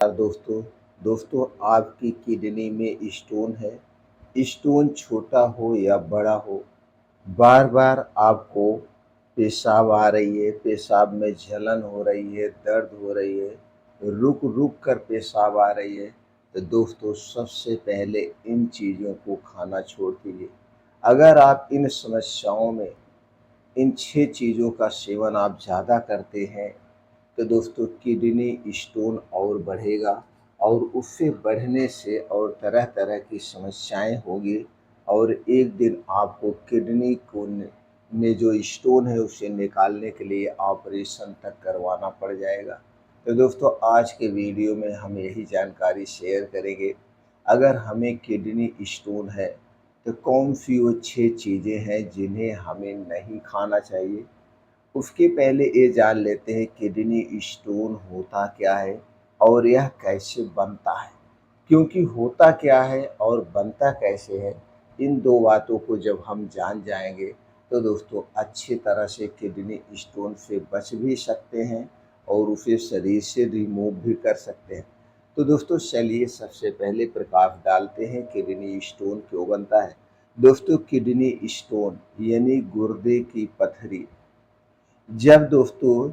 दोस्तों दोस्तों आपकी किडनी में स्टोन है। स्टोन छोटा हो या बड़ा हो, बार बार आपको पेशाब आ रही है, पेशाब में जलन हो रही है, दर्द हो रही है, रुक रुक कर पेशाब आ रही है, तो दोस्तों सबसे पहले इन चीज़ों को खाना छोड़ दीजिए। अगर आप इन समस्याओं में इन 6 चीज़ों का सेवन आप ज़्यादा करते हैं, तो दोस्तों किडनी स्टोन और बढ़ेगा और उससे बढ़ने से और तरह-तरह की समस्याएँ होगी और एक दिन आपको किडनी को न में जो स्टोन है उसे निकालने के लिए ऑपरेशन तक करवाना पड़ जाएगा। तो दोस्तों आज के वीडियो में हम यही जानकारी शेयर करेंगे। अगर हमें किडनी स्टोन है, तो कौन-सी वो 6 चीज़ें हैं जिन्हें हमें नहीं खाना चाहिए। उसके पहले ये जान लेते हैं किडनी स्टोन होता क्या है और यह कैसे बनता है। क्योंकि होता क्या है और बनता कैसे है, इन 2 बातों को जब हम जान जाएँगे, तो दोस्तों अच्छी तरह से किडनी स्टोन से बच भी सकते हैं और उसे शरीर से रिमूव भी कर सकते हैं। तो दोस्तों चलिए सबसे पहले प्रकाश डालते हैं किडनी स्टोन क्यों बनता है। दोस्तों किडनी स्टोन यानी गुर्दे की पथरी जब दोस्तों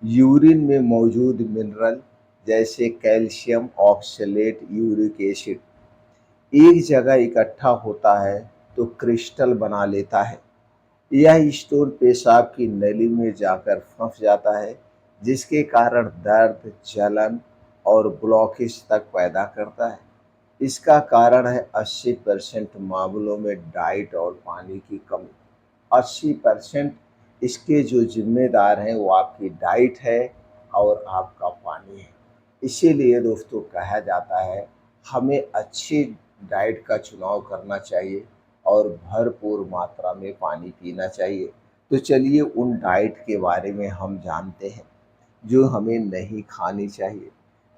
यूरिन में मौजूद मिनरल जैसे कैल्शियम ऑक्सलेट यूरिक एसिड एक जगह इकट्ठा होता है तो क्रिस्टल बना लेता है। यह स्टोन पेशाब की नली में जाकर फंस जाता है, जिसके कारण दर्द, जलन और ब्लॉकेज तक पैदा करता है। इसका कारण है 80% मामलों में डाइट और पानी की कमी। 80% इसके जो ज़िम्मेदार हैं वो आपकी डाइट है और आपका पानी है। इसीलिए दोस्तों कहा जाता है हमें अच्छी डाइट का चुनाव करना चाहिए और भरपूर मात्रा में पानी पीना चाहिए। तो चलिए उन डाइट के बारे में हम जानते हैं जो हमें नहीं खानी चाहिए।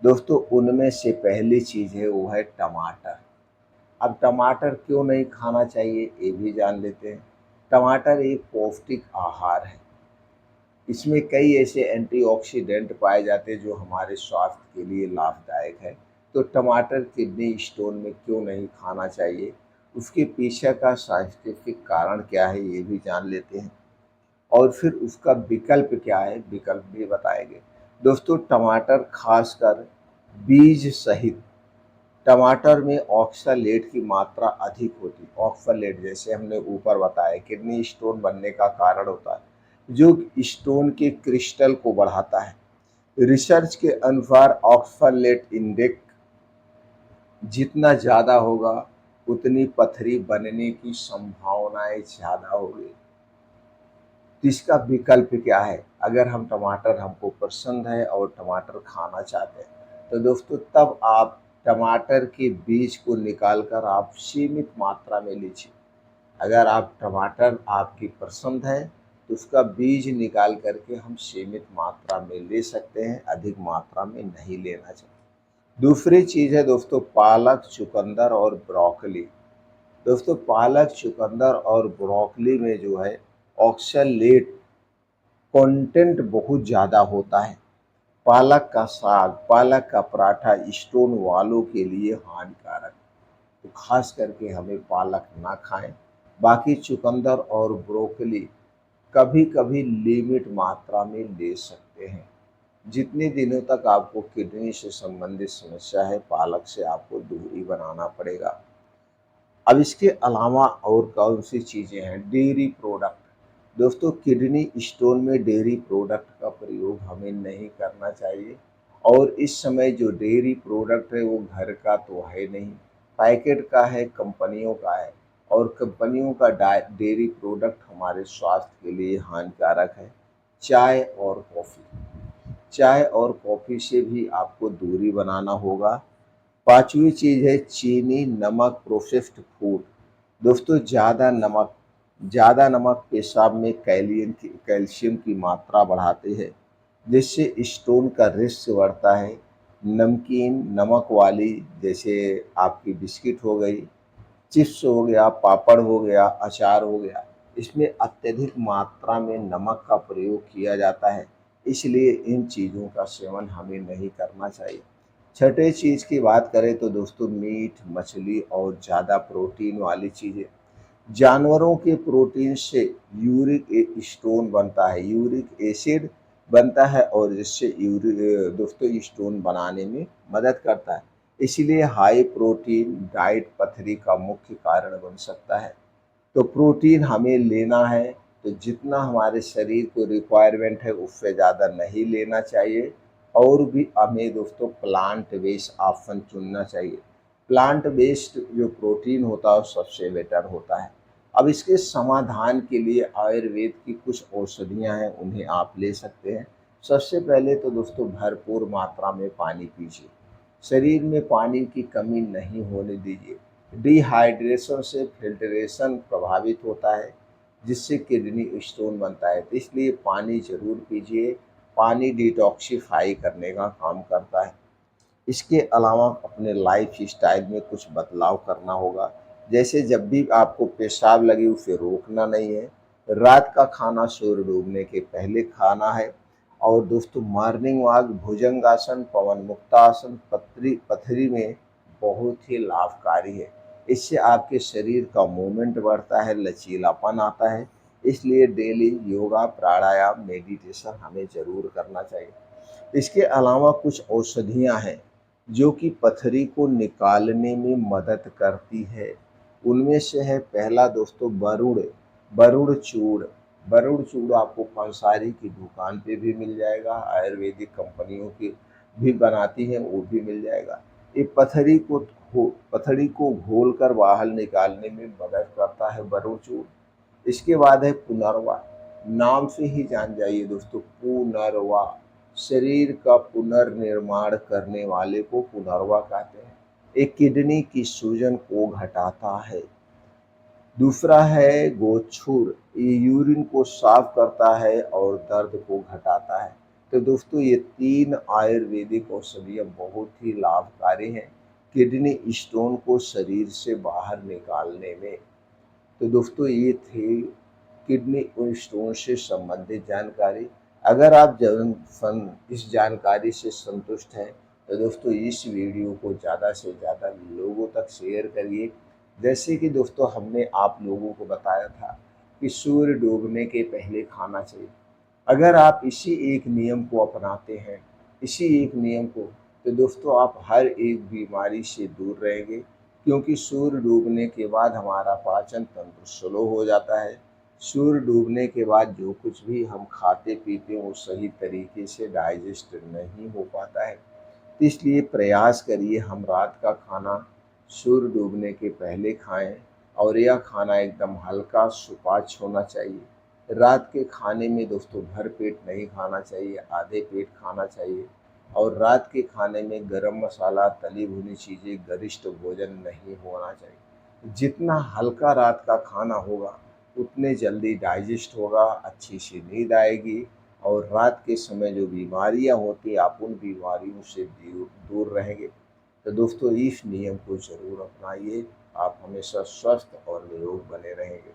दोस्तों उनमें से पहली चीज़ है वो है टमाटर। अब टमाटर क्यों नहीं खाना चाहिए ये भी जान लेते हैं। टमाटर एक पौष्टिक आहार है। इसमें कई ऐसे एंटीऑक्सीडेंट पाए जाते हैं जो हमारे स्वास्थ्य के लिए लाभदायक है। तो टमाटर किडनी स्टोन में क्यों नहीं खाना चाहिए, उसके पीछे का साइंटिफिक कारण क्या है ये भी जान लेते हैं और फिर उसका विकल्प क्या है, विकल्प भी बताएंगे। दोस्तों टमाटर खासकर बीज सहित टमाटर में ऑक्सलेट की मात्रा अधिक होती है। ऑक्सलेट जैसे हमने ऊपर बताया किडनी स्टोन बनने का कारण होता है, जो स्टोन के क्रिस्टल को बढ़ाता है। रिसर्च के अनुसार ऑक्सलेट इंडेक्स जितना ज़्यादा होगा, उतनी पथरी बनने की संभावनाएं ज़्यादा होगी। तो इसका विकल्प क्या है? अगर हम टमाटर हमको पसंद है और टमाटर खाना चाहते हैं, तो दोस्तों तब आप टमाटर के बीज को निकाल कर आप सीमित मात्रा में लीजिए। अगर आप टमाटर आपकी पसंद है, तो उसका बीज निकाल कर के हम सीमित मात्रा में ले सकते हैं, अधिक मात्रा में नहीं लेना चाहिए। दूसरी चीज़ है दोस्तों पालक, चुकंदर और ब्रोकली। दोस्तों पालक, चुकंदर और ब्रोकली में जो है ऑक्सलेट कंटेंट बहुत ज़्यादा होता है। पालक का साग, पालक का पराठा स्टोन वालों के लिए हानिकारक है, तो खास करके हमें पालक ना खाएं। बाकी चुकंदर और ब्रोकली कभी-कभी लिमिट मात्रा में ले सकते हैं। जितने दिनों तक आपको किडनी से संबंधित समस्या है, पालक से आपको दूरी बनाना पड़ेगा। अब इसके अलावा और कौन सी चीज़ें हैं? Dairy product. दोस्तों किडनी स्टोन में डेयरी प्रोडक्ट का प्रयोग हमें नहीं करना चाहिए और इस समय जो डेयरी प्रोडक्ट है वो घर का तो है नहीं, पैकेट का है, कंपनियों का है और कंपनियों का डेयरी प्रोडक्ट हमारे स्वास्थ्य के लिए हानिकारक है। चाय और कॉफ़ी, चाय और कॉफ़ी से भी आपको दूरी बनाना होगा। पाँचवीं चीज़ है चीनी, नमक, प्रोसेस्ड फूड। दोस्तों ज़्यादा नमक पेशाब में कैल्शियम की मात्रा बढ़ाते हैं, जिससे स्टोन का रिस्क बढ़ता है। नमकीन, नमक वाली जैसे आपकी बिस्किट हो गई, चिप्स हो गया, पापड़ हो गया, अचार हो गया, इसमें अत्यधिक मात्रा में नमक का प्रयोग किया जाता है, इसलिए इन चीज़ों का सेवन हमें नहीं करना चाहिए। छठे चीज़ की बात करें तो दोस्तों मीट, मछली और ज़्यादा प्रोटीन वाली चीज़ें। जानवरों के प्रोटीन से यूरिक स्टोन बनता है, यूरिक एसिड बनता है और जिससे दोस्तों स्टोन बनाने में मदद करता है। इसीलिए हाई प्रोटीन डाइट पथरी का मुख्य कारण बन सकता है। तो प्रोटीन हमें लेना है तो जितना हमारे शरीर को रिक्वायरमेंट है उससे ज़्यादा नहीं लेना चाहिए और भी हमें दोस्तों प्लांट बेस्ड ऑप्शन चुनना चाहिए। प्लांट बेस्ड जो प्रोटीन होता है वो सबसे बेटर होता है। अब इसके समाधान के लिए आयुर्वेद की कुछ औषधियाँ हैं, उन्हें आप ले सकते हैं। सबसे पहले तो दोस्तों भरपूर मात्रा में पानी पीजिए। शरीर में पानी की कमी नहीं होने दीजिए। डिहाइड्रेशन से फिल्ट्रेशन प्रभावित होता है जिससे किडनी स्टोन बनता है, तो इसलिए पानी ज़रूर पीजिए। पानी डिटॉक्सिफाई करने का काम करता है। इसके अलावा अपने लाइफ स्टाइल में कुछ बदलाव करना होगा। जैसे जब भी आपको पेशाब लगे उसे रोकना नहीं है। रात का खाना सूर्य डूबने के पहले खाना है। और दोस्तों मॉर्निंग वॉक, भुजंगासन, पवन मुक्तासन पथरी पथरी में बहुत ही लाभकारी है। इससे आपके शरीर का मूवमेंट बढ़ता है, लचीलापन आता है। इसलिए डेली योगा, प्राणायाम, मेडिटेशन हमें ज़रूर करना चाहिए। इसके अलावा कुछ औषधियाँ हैं जो कि पथरी को निकालने में मदद करती है। उनमें से है पहला दोस्तों बरुड़, बरुड़ चूर्ण। बरुड़ चूर्ण आपको पंसारी की दुकान पे भी मिल जाएगा, आयुर्वेदिक कंपनियों की भी बनाती हैं वो भी मिल जाएगा। ये पथरी को घोलकर बाहर निकालने में मदद करता है बरुड़ चूर्ण। इसके बाद है पुनर्वा। नाम से ही जान जाइए दोस्तों, पुनर्वा शरीर का पुनर्निर्माण करने वाले को पुनर्वा कहते हैं। एक किडनी की सूजन को घटाता है। दूसरा है गोछूर, ये यूरिन को साफ करता है और दर्द को घटाता है। तो दोस्तों ये तीन आयुर्वेदिक औषधियाँ बहुत ही लाभकारी हैं किडनी स्टोन को शरीर से बाहर निकालने में। तो दोस्तों ये थी किडनी स्टोन से संबंधित जानकारी। अगर आप इस जानकारी से संतुष्ट हैं तो दोस्तों इस वीडियो को ज़्यादा से ज़्यादा लोगों तक शेयर करिए। जैसे कि दोस्तों हमने आप लोगों को बताया था कि सूर्य डूबने के पहले खाना चाहिए। अगर आप इसी एक नियम को अपनाते हैं, इसी एक नियम को, तो दोस्तों आप हर एक बीमारी से दूर रहेंगे। क्योंकि सूर्य डूबने के बाद हमारा पाचन तंत्र स्लो हो जाता है। सूर्य डूबने के बाद जो कुछ भी हम खाते पीते हैं वो सही तरीके से डाइजेस्ट नहीं हो पाता है। तो इसलिए प्रयास करिए हम रात का खाना सूर्य डूबने के पहले खाएं और यह खाना एकदम हल्का सुपाच्य होना चाहिए। रात के खाने में दोस्तों भर पेट नहीं खाना चाहिए, आधे पेट खाना चाहिए। और रात के खाने में गरम मसाला, तली भुनी चीज़ें, गरिष्ठ भोजन नहीं होना चाहिए। जितना हल्का रात का खाना होगा उतने जल्दी डाइजेस्ट होगा, अच्छी सी नींद आएगी और रात के समय जो बीमारियां होती हैं आप उन बीमारियों से दूर दूर रहेंगे। तो दोस्तों इस नियम को ज़रूर अपनाइए, आप हमेशा स्वस्थ और निरोग बने रहेंगे।